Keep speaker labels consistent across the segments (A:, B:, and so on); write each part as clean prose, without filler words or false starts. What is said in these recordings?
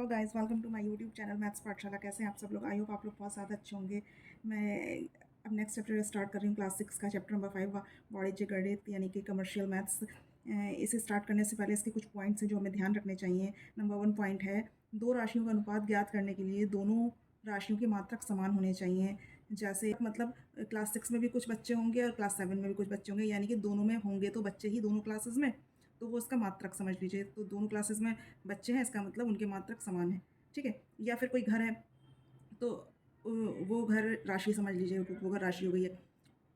A: तो guys welcome to my YouTube channel maths Pathshala. कैसे हैं आप सब लोग? आई होप आप लोग बहुत ज़्यादा अच्छे होंगे। मैं अब नेक्स्ट चैप्टर स्टार्ट कर रही हूँ, क्लास 6 का चैप्टर नंबर 5 वाणिज्य गणित यानी कि कमर्शियल मैथ्स। इसे स्टार्ट करने से पहले इसके कुछ पॉइंट्स हैं जो हमें ध्यान रखने चाहिए। नंबर 1 पॉइंट है, दो राशियों का अनुपात ज्ञात करने के लिए दोनों राशियों के मात्रक समान होने चाहिए। जैसे मतलब क्लास 6 में भी कुछ बच्चे होंगे और क्लास 7 में भी कुछ बच्चे होंगे, यानी कि दोनों में होंगे तो बच्चे ही दोनों क्लासेस में, तो वो उसका मात्रक समझ लीजिए। तो दोनों क्लासेस में बच्चे हैं, इसका मतलब उनके मात्रक समान है, ठीक है। या फिर कोई घर है तो वो घर राशि समझ लीजिए, वो घर राशि हो गई है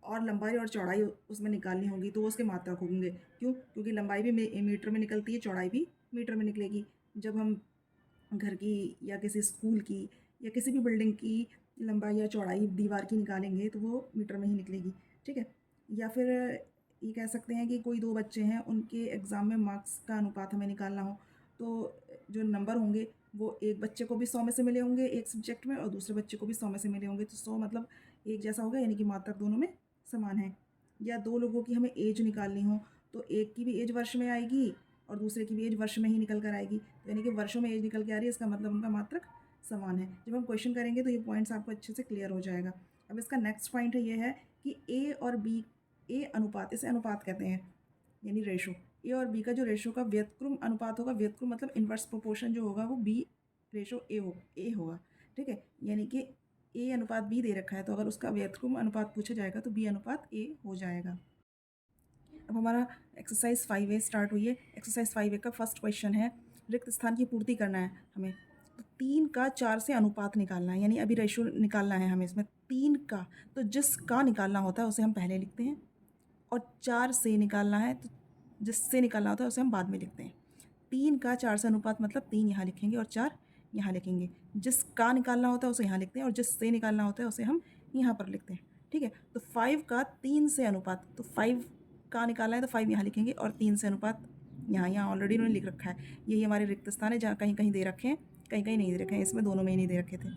A: और लंबाई और चौड़ाई उसमें निकालनी होगी तो वो उसके मात्रक होंगे। क्यों? क्योंकि लंबाई भी मीटर में निकलती है, चौड़ाई भी मीटर में निकलेगी। जब हम घर की या किसी स्कूल की या किसी भी बिल्डिंग की लंबाई या चौड़ाई दीवार की निकालेंगे तो वो मीटर में ही निकलेगी, ठीक है। या फिर ये कह सकते हैं कि कोई दो बच्चे हैं, उनके एग्ज़ाम में मार्क्स का अनुपात हमें निकालना हो, तो जो नंबर होंगे वो एक बच्चे को भी 100 में से मिले होंगे एक सब्जेक्ट में और दूसरे बच्चे को भी 100 में से मिले होंगे, तो 100 मतलब एक जैसा होगा, यानी कि मात्रक दोनों में समान है। या दो लोगों की हमें एज निकालनी हो तो एक की भी एज वर्ष में आएगी और दूसरे की भी एज वर्ष में ही निकल कर आएगी, तो यानी कि वर्षों में एज निकल के आ रही है, इसका मतलब उनका मात्रक समान है। जब हम क्वेश्चन करेंगे तो ये पॉइंट्स आपको अच्छे से क्लियर हो जाएगा। अब इसका नेक्स्ट पॉइंट है ये है कि ए और बी, ए अनुपात, इसे अनुपात कहते हैं यानी रेशो। ए और बी का जो रेशो का व्यतक्रम अनुपात होगा, व्यतक्रम मतलब इन्वर्स प्रोपोर्शन जो होगा वो बी रेशो ए होगा, ठीक है। यानी कि ए अनुपात बी दे रखा है तो अगर उसका व्यतक्रम अनुपात पूछा जाएगा तो बी अनुपात ए हो जाएगा। अब हमारा एक्सरसाइज 5A स्टार्ट हुई है। एक्सरसाइज 5A का फर्स्ट क्वेश्चन है, रिक्त स्थान की पूर्ति करना है हमें, तो 3 का 4 से अनुपात निकालना है, यानी अभी रेशो निकालना है हमें इसमें 3 का। तो जिसका निकालना होता है उसे हम पहले लिखते हैं और 4 से निकालना है तो जिससे निकालना होता है उसे हम बाद में लिखते हैं। 3 का 4 से अनुपात मतलब 3 यहाँ लिखेंगे और 4 यहाँ लिखेंगे। जिसका निकालना होता है उसे यहाँ लिखते हैं और जिससे निकालना होता है उसे हम यहाँ पर लिखते हैं, ठीक है। तो 5 का 3 से अनुपात, तो 5 का निकालना है तो 5 यहाँ लिखेंगे और 3 से अनुपात यहाँ ऑलरेडी उन्होंने लिख रखा है। यही हमारे रिक्त स्थान है जहाँ कहीं कहीं दे रखे हैं, कहीं कहीं नहीं दे रखे हैं, इसमें दोनों में ही नहीं दे रखे थे,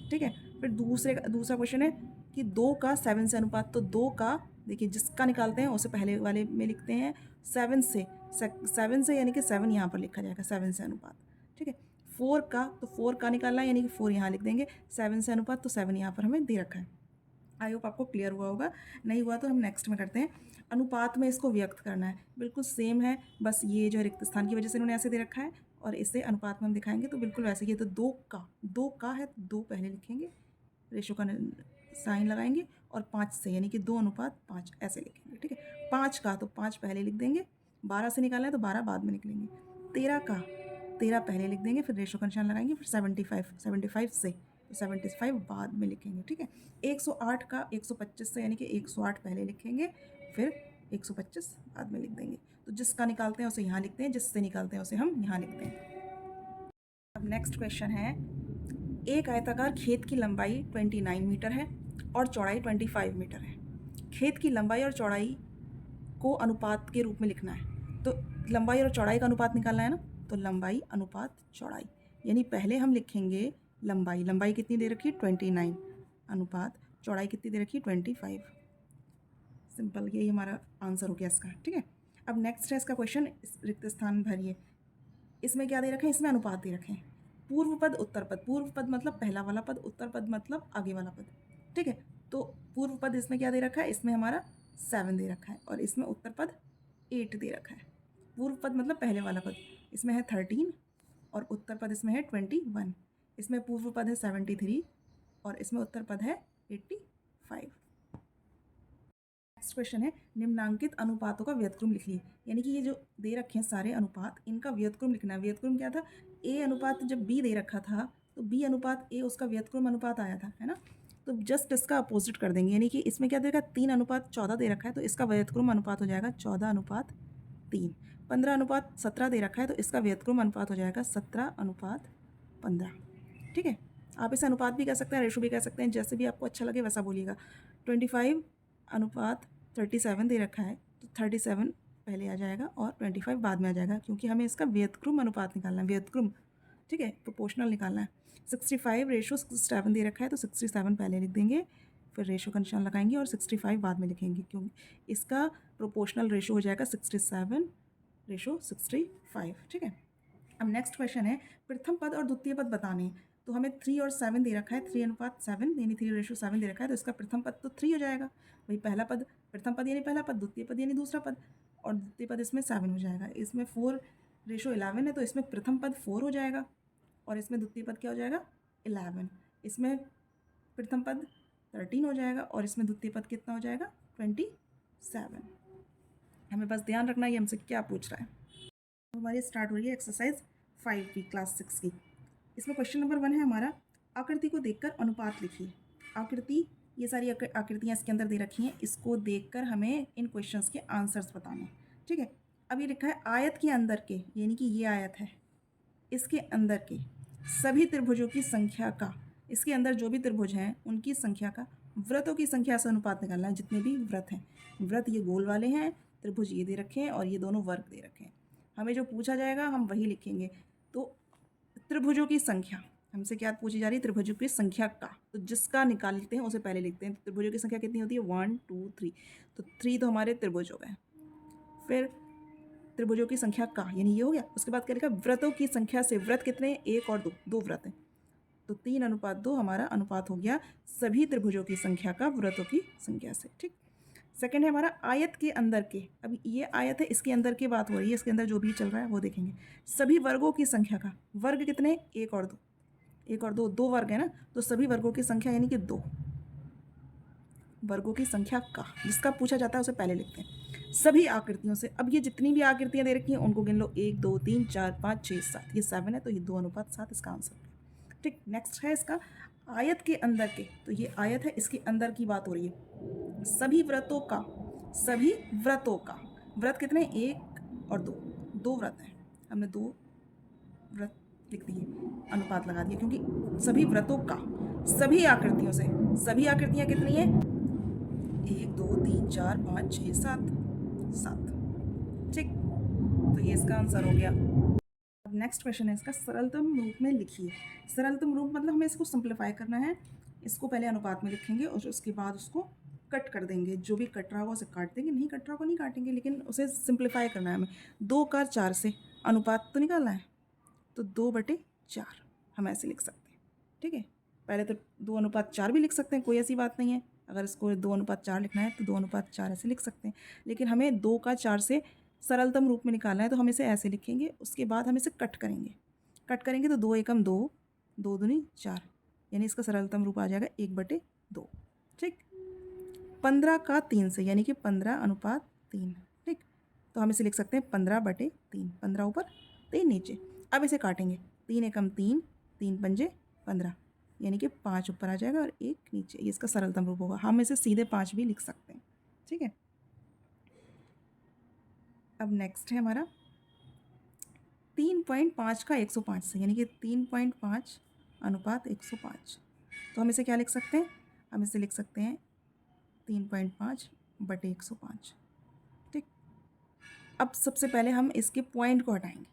A: ठीक है। फिर दूसरा क्वेश्चन है कि 2 का 7 से अनुपात, तो 2 का देखिए जिसका निकालते हैं उसे पहले वाले में लिखते हैं, 7 से यानी कि 7 यहाँ पर लिखा जाएगा, 7 से अनुपात, ठीक है। 4 का, तो 4 का निकालना है यानी कि 4 यहाँ लिख देंगे, 7 से अनुपात तो 7 यहाँ पर हमें दे रखा है। आई होप आपको क्लियर हुआ होगा, नहीं हुआ तो हम नेक्स्ट में करते हैं। अनुपात में इसको व्यक्त करना है, बिल्कुल सेम है, बस ये जो रिक्त स्थान की वजह से इन्होंने ऐसे दे रखा है और इसे अनुपात में हम दिखाएंगे तो बिल्कुल वैसे ही है। तो 2 का है तो 2 पहले लिखेंगे, रेशो का साइन लगाएंगे और 5 से यानी कि 2 अनुपात 5 ऐसे लिखेंगे, ठीक है। 5 का तो 5 पहले लिख देंगे, 12 से निकालना है तो 12 बाद में निकलेंगे। 13 का 13 पहले लिख देंगे, फिर रेशो का निशान लगाएंगे, फिर 75 से तो 75 बाद में लिखेंगे, ठीक है। 108 का 125 से यानी कि 108 पहले लिखेंगे, फिर 125 बाद में लिख देंगे। तो जिसका निकालते हैं उसे यहाँ लिखते हैं, जिससे निकालते हैं उसे हम यहाँ लिखते हैं। अब नेक्स्ट क्वेश्चन है, एक आयताकार खेत की लंबाई 29 मीटर है और चौड़ाई 25 मीटर है। खेत की लंबाई और चौड़ाई को अनुपात के रूप में लिखना है, तो लंबाई और चौड़ाई का अनुपात निकालना है ना, तो लंबाई अनुपात चौड़ाई, यानी पहले हम लिखेंगे लंबाई कितनी दे रखी है 29, अनुपात चौड़ाई कितनी दे रखी है 25। सिंपल, यही हमारा आंसर हो गया इसका, ठीक है। अब नेक्स्ट है इसका क्वेश्चन, रिक्त स्थान भरिए। इसमें क्या दे रखे हैं, इसमें अनुपात दे रखे हैं। पूर्व पद उत्तर पद, पूर्व पद मतलब पहला वाला पद, उत्तर पद मतलब आगे वाला पद, ठीक है। तो पूर्व पद इसमें क्या दे रखा है, इसमें हमारा 7 दे रखा है और इसमें उत्तर पद 8 दे रखा है। पूर्व पद मतलब पहले वाला पद, इसमें है 13 और उत्तर पद इसमें है 21। इसमें पूर्व पद है 73 और इसमें उत्तर पद है 85। नेक्स्ट क्वेश्चन है, निम्नांकित अनुपातों का व्यतक्रम लिखिए, यानी कि ये जो दे रखे हैं सारे अनुपात, इनका व्यतक्रम लिखना है। व्यतक्रम क्या था, ए अनुपात जब बी दे रखा था तो बी अनुपात ए उसका व्यतक्रम अनुपात आया था, है ना। तो जस्ट इसका अपोजिट कर देंगे, यानी कि इसमें क्या देगा 3 अनुपात 14 दे रखा है तो इसका व्यतक्रम अनुपात हो जाएगा 14 अनुपात 3। 15 अनुपात 17 दे रखा है तो इसका व्यतक्रम अनुपात हो जाएगा 17 अनुपात 15, ठीक है। आप इसे अनुपात भी कह सकते हैं, रेशो भी कह सकते हैं, जैसे भी आपको अच्छा लगे वैसा बोलिएगा। 25 अनुपात 37 दे रखा है तो 37 पहले आ जाएगा और 25 बाद में आ जाएगा, क्योंकि हमें इसका व्यतक्रम अनुपात निकालना है, व्यतक्रम, ठीक है, प्रोपोर्शनल निकालना है। 65 रेशो 67 दे रखा है तो 67 पहले लिख देंगे, फिर रेशो का निशान लगाएंगे और 65 बाद में लिखेंगे, क्योंकि इसका प्रोपोर्शनल रेशो हो जाएगा 67 रेशो 65, ठीक है। अब नेक्स्ट क्वेश्चन है प्रथम पद और द्वितीय पद बताने हैं। तो हमें 3 और 7 दे रखा है, 3:7 यानी 3:7 दे रखा है, तो इसका प्रथम पद तो 3 हो जाएगा। वही पहला पद, प्रथम पद यानी पहला पद, द्वितीय पद यानी दूसरा पद, और द्वितीय पद इसमें 7 हो जाएगा। इसमें 4:11 है, तो इसमें प्रथम पद 4 हो जाएगा और इसमें द्वितीय पद क्या हो जाएगा 11। इसमें प्रथम पद 13 हो जाएगा और इसमें द्वितीय पद कितना हो जाएगा 27। हमें बस ध्यान रखना ये हमसे क्या पूछ रहा है। हमारी स्टार्ट हो रही है एक्सरसाइज 5 की, क्लास 6 की। इसमें क्वेश्चन नंबर 1 है हमारा, आकृति को देखकर अनुपात लिखिए। आकृति, ये सारी आकृतियाँ इसके अंदर दे रखी हैं, इसको देखकर हमें इन क्वेश्चंस के आंसर्स बताने हैं। ठीक है, अब ये लिखा है आयत के अंदर के, यानी कि ये आयत है, इसके अंदर के सभी त्रिभुजों की संख्या का, इसके अंदर जो भी त्रिभुज हैं उनकी संख्या का व्रतों की संख्या से अनुपात निकालना है। जितने भी व्रत हैं, व्रत ये गोल वाले हैं, त्रिभुज ये दे रखे हैं और ये दोनों वर्ग दे रखे हैं। हमें जो पूछा जाएगा हम वही लिखेंगे। तो त्रिभुजों की संख्या हमसे क्या पूछी जा रही है, त्रिभुजों की संख्या का, तो जिसका निकालते हैं उसे पहले लिखते हैं। त्रिभुजों की संख्या कितनी होती है 1 2 3, तो 3 तो हमारे त्रिभुज हो गए। फिर त्रिभुजों की संख्या का, यानी ये हो गया। उसके बाद क्या लिखा, व्रतों की संख्या से, व्रत कितने, 1 और 2, 2 व्रत हैं, तो 3:2 हमारा अनुपात हो गया सभी त्रिभुजों की संख्या का व्रतों की संख्या से। ठीक, सेकंड है हमारा आयत के अंदर के। अब ये आयत है, इसके अंदर की बात हो रही है, इसके अंदर जो भी चल रहा है वो देखेंगे। सभी वर्गों की संख्या का, वर्ग कितने, 1 और 2, 1 और 2, 2 वर्ग है ना, तो सभी वर्गों की संख्या यानी कि 2 वर्गों की संख्या का, जिसका पूछा जाता है उसे पहले लिखते हैं। सभी आकृतियों से, अब ये जितनी भी आकृतियां दे रखी हैं उनको गिन लो, 1 2 3 4 5 6 7, ये 7 है, तो ये 2:7 इसका आंसर है। ठीक, नेक्स्ट है इसका आयत के अंदर के, तो ये आयत है, इसके अंदर की बात हो रही है। सभी व्रतों का, सभी व्रतों का, व्रत कितने, 1 और 2, 2 व्रत हैं, हमने 2 व्रत लिख दिए, अनुपात लगा दिया, क्योंकि सभी व्रतों का सभी आकृतियों से, सभी आकृतियां कितनी है 1 2 3 4 5 6 7 7। ठीक, तो ये इसका आंसर हो गया। अब नेक्स्ट क्वेश्चन है इसका, सरलतम रूप में लिखिए। सरलतम रूप मतलब हमें इसको सिंप्लीफाई करना है। इसको पहले अनुपात में लिखेंगे और उसके बाद उसको कट कर देंगे। जो भी कट रहा होगा उसे काट देंगे, नहीं कट रहा होगा नहीं काटेंगे, लेकिन उसे सिंप्लीफाई करना है हमें। 2 का 4 से अनुपात तो निकालना है, तो 2/4 हम ऐसे लिख सकते हैं। ठीक है, पहले तो 2:4 भी लिख सकते हैं, कोई ऐसी बात नहीं है। अगर इसको 2:4 लिखना है तो 2:4 ऐसे लिख सकते हैं, लेकिन हमें 2 का 4 से सरलतम रूप में निकालना है, तो हम इसे ऐसे लिखेंगे। उसके बाद हम इसे कट करेंगे, कट करेंगे तो 2 एकम 2, 2 दूनी 4, यानी इसका सरलतम रूप आ जाएगा 1/2। ठीक, 15 का 3 से, यानी कि 15:3। ठीक, तो हम इसे लिख सकते हैं 15/3, 15 ऊपर 3 नीचे। अब इसे काटेंगे, 3 एकम 3, 3 पंजे 15, यानी कि 5 ऊपर आ जाएगा और 1 नीचे, ये इसका सरलतम रूप होगा। हम इसे सीधे 5 भी लिख सकते हैं। ठीक है, अब नेक्स्ट है हमारा 3.5 का 105 से, यानी कि 3.5 अनुपात 105, तो हम इसे क्या लिख सकते हैं, हम इसे लिख सकते हैं 3.5/105। ठीक, अब सबसे पहले हम इसके पॉइंट को हटाएंगे।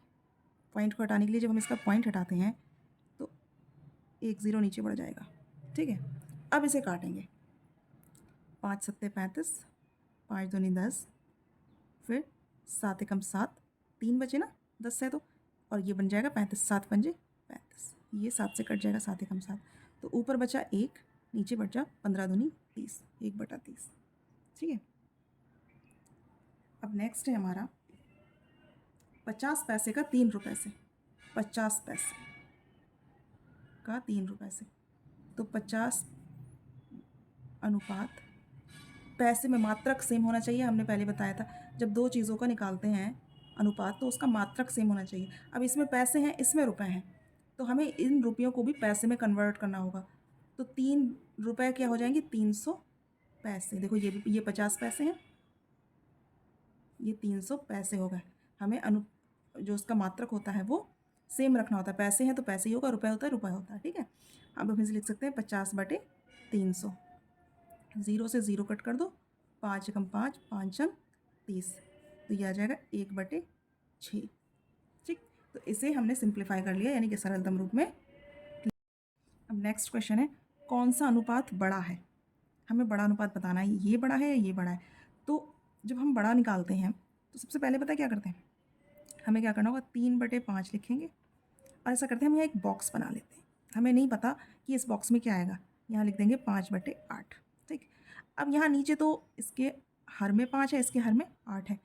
A: पॉइंट को हटाने के लिए जब हम इसका पॉइंट हटाते हैं तो 1 0 नीचे बढ़ जाएगा। ठीक है, अब इसे काटेंगे, 5 7 35, 5 दूनी 10, फिर 7 एकम 7, 3 बचे ना, 10 है तो, और ये बन जाएगा 35, 7 पंजे 35, ये 7 से कट जाएगा, 7 एकम 7, तो ऊपर बचा 1, नीचे बचा 15 दूनी 30, 1/30। ठीक है, अब नेक्स्ट है हमारा 50 पैसे का 3 रुपये से, 50 पैसे का 3 रुपये से, तो 50 अनुपात, पैसे में मात्रक सेम होना चाहिए। हमने पहले बताया था जब दो चीज़ों का निकालते हैं अनुपात तो उसका मात्रक सेम होना चाहिए। अब इसमें पैसे हैं, इसमें रुपए हैं, तो हमें इन रुपयों को भी पैसे में कन्वर्ट करना होगा। तो 3 रुपये क्या हो जाएंगे, 300 पैसे। देखो ये 50 पैसे हैं, ये 300 पैसे हो गए। हमें जो उसका मात्रक होता है वो सेम रखना होता है। पैसे हैं तो पैसे ही होगा, रुपये होता है रुपये होता है। ठीक है, अब हम इसे लिख सकते हैं 50/300, 0 से 0 कट कर दो, 5 एकम 5, 5 अंक 30, तो ये आ जाएगा 1/6। ठीक, तो इसे हमने सिंप्लीफाई कर लिया, यानी कि सरलतम रूप में। अब नेक्स्ट क्वेश्चन है, कौन सा अनुपात बड़ा है। हमें बड़ा अनुपात बताना है, ये बड़ा है या ये बड़ा है। तो जब हम बड़ा निकालते हैं तो सबसे पहले पता है क्या करते हैं, हमें क्या करना होगा, 3/5 लिखेंगे और ऐसा करते हैं हम यहाँ एक बॉक्स बना लेते हैं। हमें नहीं पता कि इस बॉक्स में क्या आएगा, यहाँ लिख देंगे 5/8। ठीक, अब यहाँ नीचे तो इसके हर में 5 है, इसके हर में 8 है।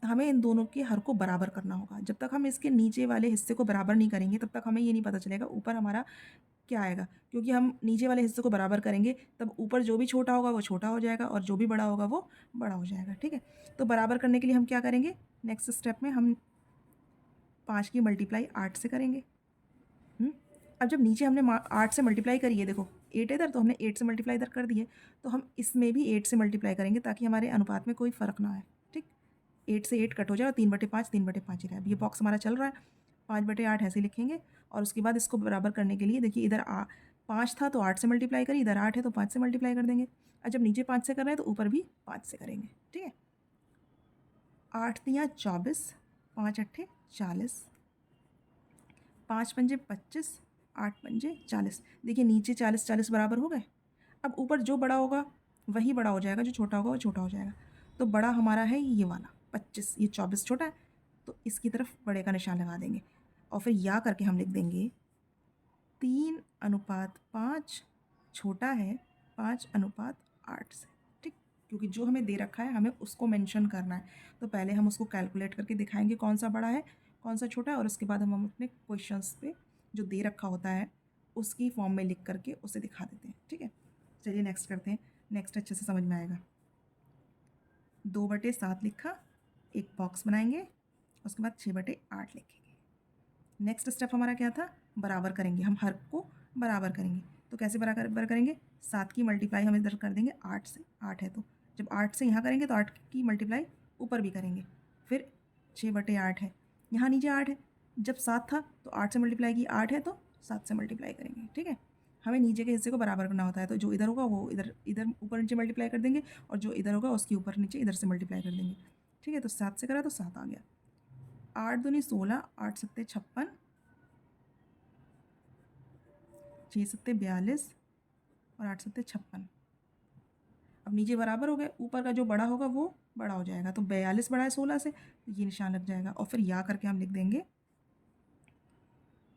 A: हमें इन दोनों के हर को बराबर करना होगा। जब तक हम इसके नीचे वाले हिस्से को बराबर नहीं करेंगे तब तक हमें ये नहीं पता चलेगा ऊपर हमारा क्या आएगा, क्योंकि हम नीचे वाले हिस्से को बराबर करेंगे तब ऊपर जो भी छोटा होगा वो छोटा हो जाएगा और जो भी बड़ा होगा वो बड़ा हो जाएगा। ठीक है, तो बराबर करने के लिए हम क्या करेंगे, नेक्स्ट स्टेप में हम 5 की मल्टीप्लाई 8 से करेंगे। अब जब नीचे हमने 8 से मल्टीप्लाई करी है, देखो 8 है इधर, तो हमने 8 से मल्टीप्लाई इधर कर दिए, तो हम इसमें भी 8 से मल्टीप्लाई करेंगे ताकि हमारे अनुपात में कोई फ़र्क ना आए। ठीक, 8 से 8 कट हो जाए और 3/5 3/5 ही रहे। अब ये बॉक्स हमारा चल रहा है, 5/8 ऐसे लिखेंगे और उसके बाद इसको बराबर करने के लिए देखिए इधर 5 था तो 8 से मल्टीप्लाई करी, इधर 8 है तो 5 से मल्टीप्लाई कर देंगे। और जब नीचे 5 से कर रहे हैं तो ऊपर भी 5 से करेंगे। ठीक है, 8 तियाँ 24, 5 अट्ठे 40, 5 पंजे 25, 8 पंजे 40। देखिए नीचे 40 40 बराबर हो गए। अब ऊपर जो बड़ा होगा वही बड़ा हो जाएगा, जो छोटा होगा वो छोटा हो जाएगा। तो बड़ा हमारा है ये वाला 25, ये 24 छोटा है तो इसकी तरफ बड़े का निशान लगा देंगे और फिर या करके हम लिख देंगे 3/5 छोटा है 5/8 से। ठीक, क्योंकि जो हमें दे रखा है हमें उसको मेंशन करना है, तो पहले हम उसको कैलकुलेट करके दिखाएंगे कौन सा बड़ा है कौन सा छोटा है, और उसके बाद हम अपने क्वेश्चंस पे जो दे रखा होता है उसकी फॉर्म में लिख करके उसे दिखा देते हैं। ठीक है, चलिए नेक्स्ट करते हैं। नेक्स्ट अच्छे से समझ में आएगा। 2/7 लिखा, एक बॉक्स बनाएंगे, उसके बाद 6/8 लिखेंगे। नेक्स्ट स्टेप हमारा क्या था, बराबर करेंगे, हम हर को बराबर करेंगे। तो कैसे बराबर करेंगे, 7 की मल्टीप्लाई हम इधर कर देंगे 8 से, 8 है तो जब 8 से यहाँ करेंगे तो 8 की मल्टीप्लाई ऊपर भी करेंगे, फिर 6/8 है, यहाँ नीचे 8 है, जब 7 था तो 8 से मल्टीप्लाई की, 8 है तो 7 से मल्टीप्लाई करेंगे। ठीक है, हमें नीचे के हिस्से को बराबर करना होता है, तो जो इधर होगा वो इधर इधर ऊपर नीचे मल्टीप्लाई कर देंगे और जो इधर होगा उसके ऊपर नीचे इधर से मल्टीप्लाई कर देंगे। ठीक है, तो 7 से करा तो 7 आ गया, 8 दूनी 16, 8 सत्ते 56, 6 सत्ते 42 और 8 सत्ते 56। अब नीचे बराबर हो गए, ऊपर का जो बड़ा होगा वो बड़ा हो जाएगा, तो 42 बड़ा है 16 से, तो ये निशान लग जाएगा और फिर या करके हम लिख देंगे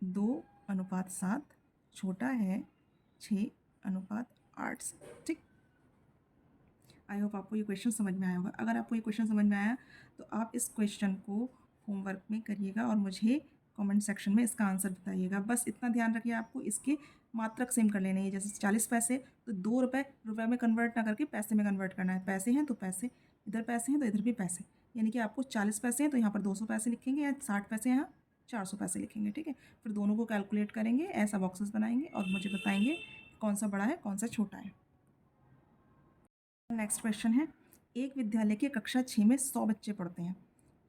A: 2/7 छोटा है 6/8 से। ठीक, आई होप आपको ये क्वेश्चन समझ में आया होगा। अगर आपको ये क्वेश्चन समझ में आया तो आप इस क्वेश्चन को होमवर्क में करिएगा और मुझे कमेंट सेक्शन में इसका आंसर बताइएगा। बस इतना ध्यान रखिए, आपको इसके मात्रक सेम कर लेने हैं। जैसे 40 पैसे तो 2 रुपये रुपये में कन्वर्ट ना करके पैसे में कन्वर्ट करना है। पैसे हैं तो पैसे, इधर पैसे हैं तो इधर भी पैसे, यानी कि आपको 40 पैसे हैं तो यहाँ पर 200 पैसे लिखेंगे, या 60 पैसे यहाँ 400 पैसे लिखेंगे। ठीक है, फिर दोनों को कैलकुलेट करेंगे, ऐसा बॉक्सेस बनाएंगे और मुझे बताएंगे कौन सा बड़ा है कौन सा छोटा है। नेक्स्ट क्वेश्चन है, एक विद्यालय की कक्षा 6 में 100 बच्चे पढ़ते हैं,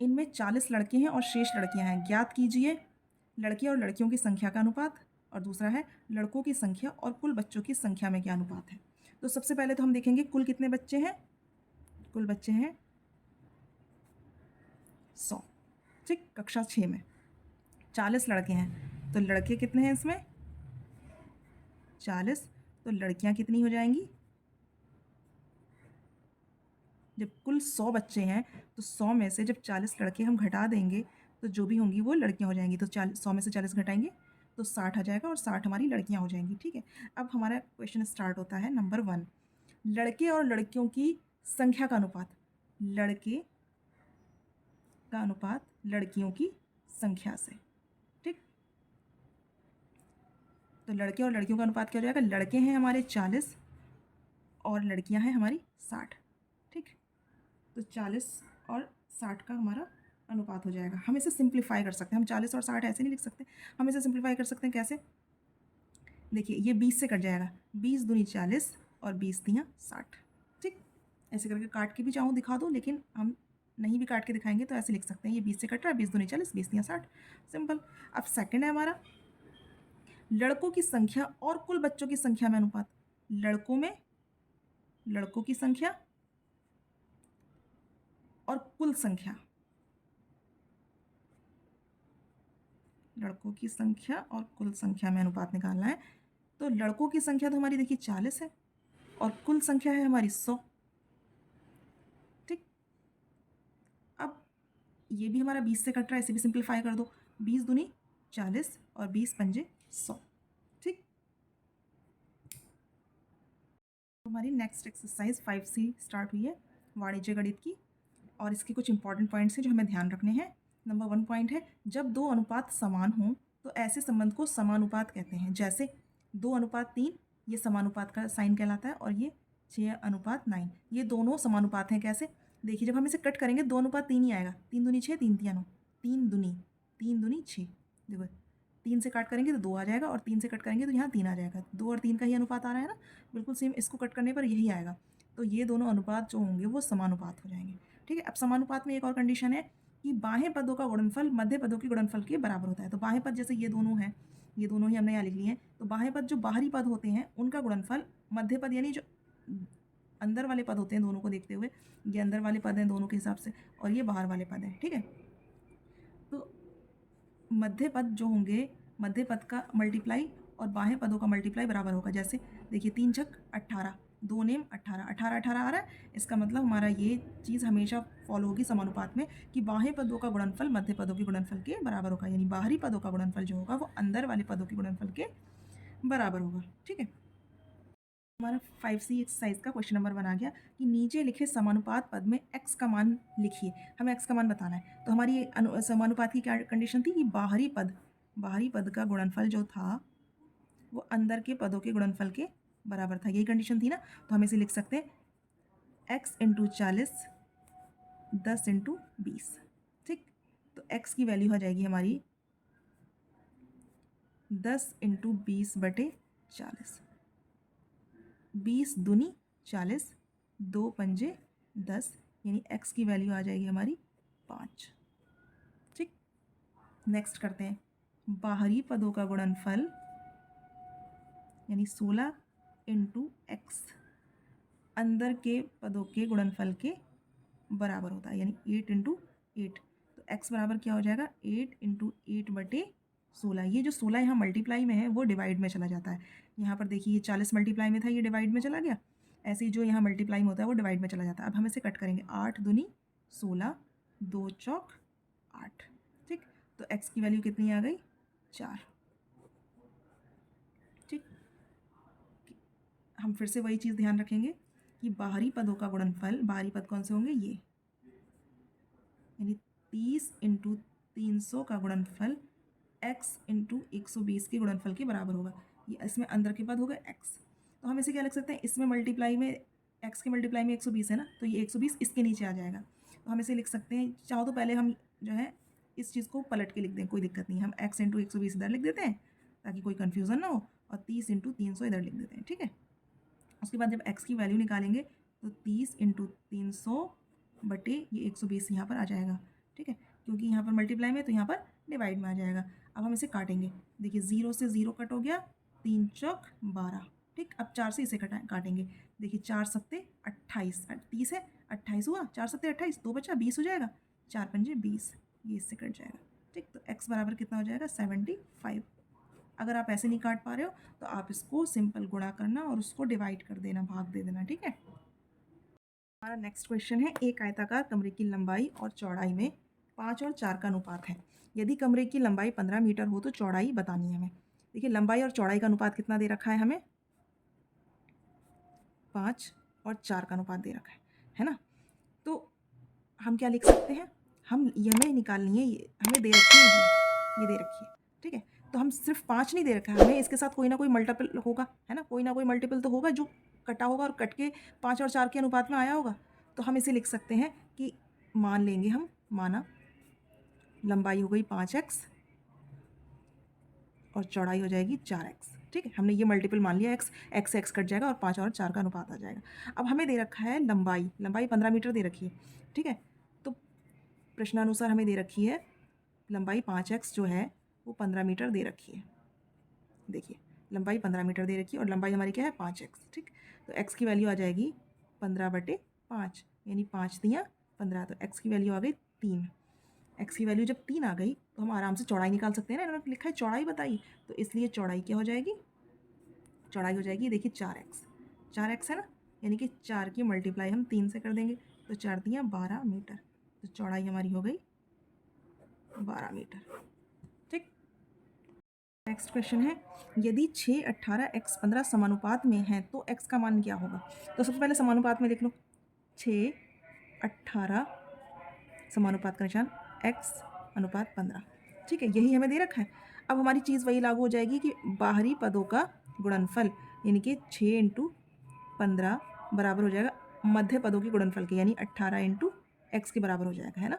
A: इनमें 40 लड़के हैं और शेष लड़कियां हैं, ज्ञात कीजिए लड़के और लड़कियों की संख्या का अनुपात। और दूसरा है लड़कों की संख्या और कुल बच्चों की संख्या में क्या अनुपात है। तो सबसे पहले तो हम देखेंगे कुल कितने बच्चे हैं, कुल बच्चे हैं 100। ठीक, कक्षा 6 में 40 लड़के हैं, तो लड़के कितने हैं इसमें 40, तो लड़कियां कितनी हो जाएंगी, जब कुल 100 बच्चे हैं तो 100 में से जब 40 लड़के हम घटा देंगे तो जो भी होंगी वो लड़कियां हो जाएंगी। तो 100 में से 40 घटाएंगे तो 60 आ जाएगा और 60 हमारी लड़कियां हो जाएंगी। ठीक है, अब हमारा क्वेश्चन स्टार्ट होता है नंबर 1, लड़के और लड़कियों की संख्या का अनुपात, लड़के का अनुपात लड़कियों की संख्या से। ठीक, तो लड़के और लड़कियों का अनुपात क्या हो जाएगा, लड़के हैं हमारे 40 और लड़कियां हैं हमारी 60। ठीक, तो 40 और 60 का हमारा अनुपात हो जाएगा। हम इसे सिंप्लीफाई कर सकते हैं, हम 40 और 60 ऐसे नहीं लिख सकते, हम इसे सिंप्लीफाई कर सकते हैं। कैसे, देखिए ये 20 से कट जाएगा, 20 दूनी 40 और 20 तियाँ 60। ठीक, ऐसे करके काट के भी चाहूँ दिखा दो, लेकिन हम नहीं भी काट के दिखाएंगे तो ऐसे लिख सकते हैं, ये 20 से कट रहा है, 20 दूनी 40 20 तियाँ 60, सिंपल। अब सेकेंड है हमारा लड़कों की संख्या और कुल बच्चों की संख्या में अनुपात, लड़कों में लड़कों की संख्या और कुल संख्या, लड़कों की संख्या और कुल संख्या में अनुपात निकालना है। तो लड़कों की संख्या तो हमारी देखिए 40 है और कुल संख्या है हमारी 100। ठीक, अब ये भी हमारा 20 से कट रहा है, इसे भी सिंप्लीफाई कर दो, 20 दूनी 40 और 20 पंजे 100। ठीक, तो हमारी नेक्स्ट एक्सरसाइज 5C स्टार्ट हुई है वाणिज्य गणित की, और इसके कुछ इंपॉर्टेंट पॉइंट्स हैं जो हमें ध्यान रखने हैं। नंबर 1 पॉइंट है, जब दो अनुपात समान हों तो ऐसे संबंध को समानुपात कहते हैं। जैसे 2:3 ये समानुपात का साइन कहलाता है, और ये 6:9 ये दोनों समानुपात हैं। कैसे? देखिए, जब हम इसे कट करेंगे 2:3 ही आएगा, 3 दूनी 6, 3 तिया 9, 3 दूनी 6। देखो, 3 से काट करेंगे तो 2 आ जाएगा, और 3 से कट करेंगे तो यहाँ 3 आ जाएगा। 2 और 3 का ही अनुपात आ रहा है ना, बिल्कुल सेम इसको कट करने पर यही आएगा। तो ये दोनों अनुपात जो होंगे वो समानुपात हो जाएंगे। ठीक है, अब समानुपात में एक और कंडीशन है कि बाह्य पदों का गुणनफल मध्य पदों के गुणनफल के बराबर होता है। तो बाह्य पद जैसे ये दोनों हैं, ये दोनों ही हमने यहाँ लिख लिए हैं। तो बाह्य पद जो बाहरी पद होते हैं उनका गुणनफल मध्य पद, यानी जो अंदर वाले पद होते हैं दोनों को देखते हुए, ये अंदर वाले पद हैं दोनों के हिसाब से, और ये बाहर वाले पद हैं। ठीक है, तो मध्य पद जो होंगे, मध्य पद का मल्टीप्लाई और बाह्य पदों का मल्टीप्लाई बराबर होगा। जैसे देखिए, 3 छक 18, 2 नेम 18, 18 18 आ रहा है। इसका मतलब हमारा ये चीज़ हमेशा फॉलो होगी समानुपात में कि बाह्य पदों का गुणनफल मध्य पदों के गुणनफल के बराबर होगा, यानी बाहरी पदों का गुणनफल जो होगा वो अंदर वाले पदों के गुणनफल के बराबर होगा। ठीक है, हमारा 5C एक्सरसाइज का क्वेश्चन नंबर 1 आ गया कि नीचे लिखे समानुपात पद में x का मान लिखिए। हमें x का मान बताना है। तो हमारी समानुपात की क्या कंडीशन थी कि बाहरी पद का गुणनफल जो था वो अंदर के पदों के गुणनफल के बराबर था, यही कंडीशन थी ना। तो हम इसे लिख सकते हैं x × 40 10 × 20। ठीक, तो x की वैल्यू हो जाएगी हमारी 10 × 20/40, 20 दूनी 40, 2 पंजे 10, यानी x की वैल्यू आ जाएगी हमारी 5। ठीक, नेक्स्ट करते हैं बाहरी पदों का गुणनफल, यानी 16 × x अंदर के पदों के गुणनफल के बराबर होता है, यानी 8 × 8। तो x बराबर क्या हो जाएगा? 8 × 8/16। ये जो 16 यहाँ मल्टीप्लाई में है वो डिवाइड में चला जाता है। यहाँ पर देखिए, ये 40 मल्टीप्लाई में था, ये डिवाइड में चला गया। ऐसे ही जो यहाँ मल्टीप्लाई में होता है वो डिवाइड में चला जाता है। अब हम इसे कट करेंगे, 8 दूनी 16, 2 चौक 8। ठीक, तो x की वैल्यू कितनी आ गई? 4। ठीक, हम फिर से वही चीज़ ध्यान रखेंगे कि बाहरी पदों का गुणनफल, बाहरी पद कौन से होंगे? ये, यानी 30 × 300 का गुणनफल x × 120 के गुणनफल के बराबर होगा। ये इसमें अंदर के पद हो गए x। तो हम इसे क्या लिख सकते हैं? इसमें मल्टीप्लाई में x के मल्टीप्लाई में 120 है ना, तो ये 120 इसके नीचे आ जाएगा। तो हम इसे लिख सकते हैं, चाहो तो पहले हम जो है इस चीज़ को पलट के लिख दें, कोई दिक्कत नहीं। हम x × 120 इधर लिख देते हैं ताकि कोई कन्फ्यूज़न ना हो, और 30 × 300 इधर लिख देते हैं। ठीक है, उसके बाद जब x की वैल्यू निकालेंगे तो 30 × 300 बटे ये 120 यहाँ पर आ जाएगा। ठीक है, क्योंकि यहाँ पर मल्टीप्लाई में तो यहाँ पर डिवाइड में आ जाएगा। अब हम इसे काटेंगे, देखिए 0 से 0 कट हो गया, 3 चौक 12। ठीक, अब 4 से इसे काटेंगे, देखिए 4 सत्ते 28, 30 है 28 हुआ, 4 सत्ते 28, 2 बचा 20 हो जाएगा, 4 पंजे 20, ये इससे कट जाएगा। ठीक, तो x बराबर कितना हो जाएगा? 75। अगर आप ऐसे नहीं काट पा रहे हो तो आप इसको सिंपल गुणा करना और उसको डिवाइड कर देना, भाग दे देना। ठीक है, हमारा नेक्स्ट क्वेश्चन है, एक आयताकार कमरे की लंबाई और चौड़ाई में 5 और 4 का अनुपात है। यदि कमरे की लंबाई 15 मीटर हो तो चौड़ाई बतानी है हमें। देखिए, लंबाई और चौड़ाई का अनुपात कितना दे रखा है हमें? 5 और 4 का अनुपात दे रखा है ना। तो हम क्या लिख सकते हैं? हम ये हमें निकालनी है, ये हमें दे रखी है, ये दे रखी है। ठीक है, तो हम सिर्फ 5 नहीं दे रखा है हमें, इसके साथ कोई ना कोई मल्टीपल होगा, है ना, कोई ना कोई मल्टीपल तो होगा जो कटा होगा और कट के 5 और 4 के अनुपात में आया होगा। तो हम इसे लिख सकते हैं कि मान लेंगे हम, माना लंबाई हो गई 5x और चौड़ाई हो जाएगी 4x। ठीक है, हमने ये मल्टीपल मान लिया, x कट जाएगा और 5 और 4 का अनुपात आ जाएगा। अब हमें दे रखा है लंबाई 15 मीटर दे रखी है। ठीक है, तो प्रश्नानुसार हमें दे रखी है लंबाई 5x जो है वो 15 मीटर दे रखी है। देखिए, लंबाई 15 मीटर दे रखी है और लंबाई हमारी क्या है? 5x। ठीक, तो x की वैल्यू आ जाएगी 15/5, यानी 5 तियाँ 15, तो x की वैल्यू आ गई 3। x की वैल्यू जब 3 आ गई तो हम आराम से चौड़ाई निकाल सकते हैं ना, इन्होंने लिखा है चौड़ाई बताई, तो इसलिए चौड़ाई क्या हो जाएगी? चौड़ाई हो जाएगी, देखिए 4x है ना, यानी कि 4 की मल्टीप्लाई हम 3 से कर देंगे, तो 4 तियाँ 12 मीटर, तो चौड़ाई हमारी हो गई 12 मीटर। ठीक, नेक्स्ट क्वेश्चन है, यदि 6, 18, x 15 समानुपात में हैं तो x का मान क्या होगा? तो सबसे पहले समानुपात में देख लो, 6, 18 समानुपात का निशान x अनुपात 15। ठीक है, यही हमें दे रखा है। अब हमारी चीज़ वही लागू हो जाएगी कि बाहरी पदों का गुणनफल यानी कि 6 इंटू 15 बराबर हो जाएगा मध्य पदों के गुणनफल के, यानी 18 इंटू एक्स के बराबर हो जाएगा, है ना।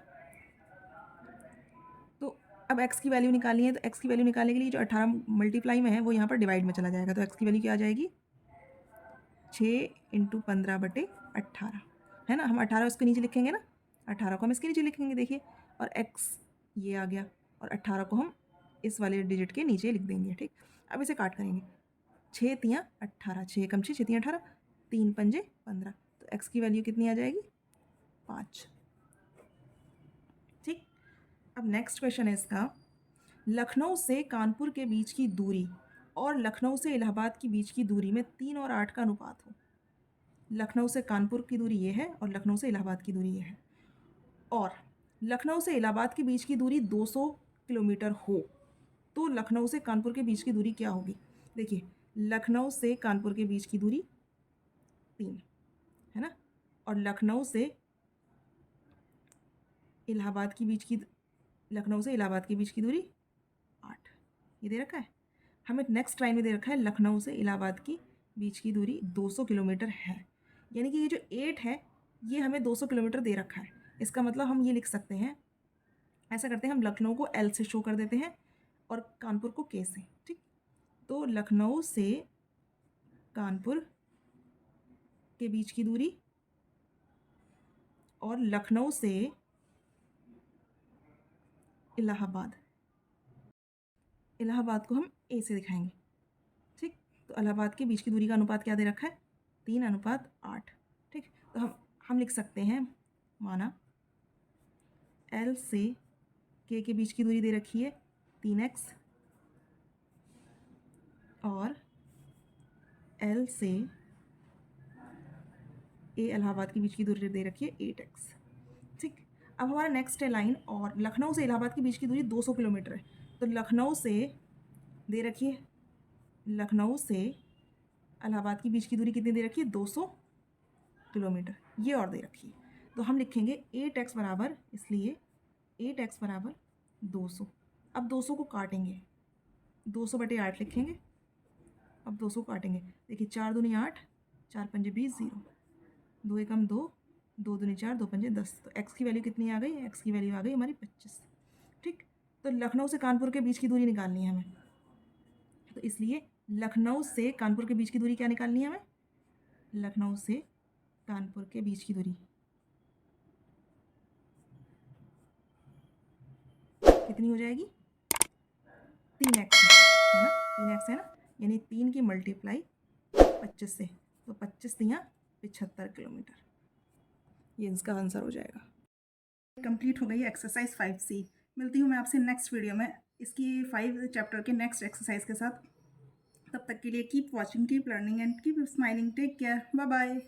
A: तो अब x की वैल्यू निकालनी है, तो x की वैल्यू निकालने के लिए जो 18 मल्टीप्लाई में है वो यहाँ पर डिवाइड में चला जाएगा, तो x की वैल्यू क्या आ जाएगी? 6 इंटू 15 बटे 18, है ना। हम 18 इसके नीचे लिखेंगे ना, 18 को हम इसके नीचे लिखेंगे, देखिए, और x ये आ गया, और 18 को हम इस वाले डिजिट के नीचे लिख देंगे। ठीक, अब इसे काट करेंगे, 6 तियाँ 18, 6 कम 6, 6 तियाँ 18, 3 पंजे 15, तो x की वैल्यू कितनी आ जाएगी? 5। ठीक, अब नेक्स्ट क्वेश्चन है इसका, लखनऊ से कानपुर के बीच की दूरी और लखनऊ से इलाहाबाद के बीच की दूरी में 3 और 8 का अनुपात हो। लखनऊ से कानपुर की दूरी ये है और लखनऊ से इलाहाबाद की दूरी ये है, और लखनऊ से इलाहाबाद के बीच की दूरी 200 किलोमीटर हो, तो लखनऊ से कानपुर के बीच की दूरी क्या होगी? देखिए, लखनऊ से कानपुर के बीच की दूरी 3 है ना, और लखनऊ से इलाहाबाद की बीच की लखनऊ से इलाहाबाद के बीच की दूरी 8, ये दे रखा है। हमें नेक्स्ट लाइन में दे रखा है लखनऊ से इलाहाबाद की बीच की दूरी 200 किलोमीटर है, यानी कि ये जो 8 है ये हमें 200 किलोमीटर दे रखा है। इसका मतलब हम ये लिख सकते हैं, ऐसा करते हैं, हम लखनऊ को L से शो कर देते हैं और कानपुर को K से। ठीक, तो लखनऊ से कानपुर के बीच की दूरी और लखनऊ से इलाहाबाद, इलाहाबाद को हम A से दिखाएंगे। ठीक, तो इलाहाबाद के बीच की दूरी का अनुपात क्या दे रखा है? 3:8। ठीक, तो हम लिख सकते हैं, माना L से K के बीच की दूरी दे रखी है 3x और L से A इलाहाबाद के बीच की दूरी दे रखी है 8x। ठीक, अब हमारा नेक्स्ट है लाइन, और लखनऊ से इलाहाबाद के बीच की दूरी 200 किलोमीटर है, तो लखनऊ से दे रखी है, लखनऊ से इलाहाबाद के बीच की दूरी कितनी दे रखी है? 200 किलोमीटर, ये और दे रखी है, तो हम लिखेंगे 8x बराबर, इसलिए 8x बराबर 200। अब 200 को काटेंगे, 200 बटे 8 लिखेंगे, अब 200 काटेंगे, देखिए 4 दूनी 8, 4 पंजे 20, 0, 2 एकम 2, 2 दूनी 4, 2 पंजे 10, तो x की वैल्यू कितनी आ गई? x की वैल्यू आ गई हमारी 25। ठीक, तो लखनऊ से कानपुर के बीच की दूरी निकालनी है हमें, तो इसलिए लखनऊ से कानपुर के बीच की दूरी क्या निकालनी है हमें? लखनऊ से कानपुर के बीच की दूरी कितनी हो जाएगी? 3x है ना, 3x है ना, यानी 3 की मल्टीप्लाई 25 से, तो 25 तियाँ 75 किलोमीटर, ये इसका आंसर हो जाएगा। कंप्लीट हो गई एक्सरसाइज 5C। मिलती हूँ मैं आपसे नेक्स्ट वीडियो में इसकी 5 चैप्टर के नेक्स्ट एक्सरसाइज के साथ। तब तक के लिए keep watching, keep learning and keep smiling. Take care, bye bye.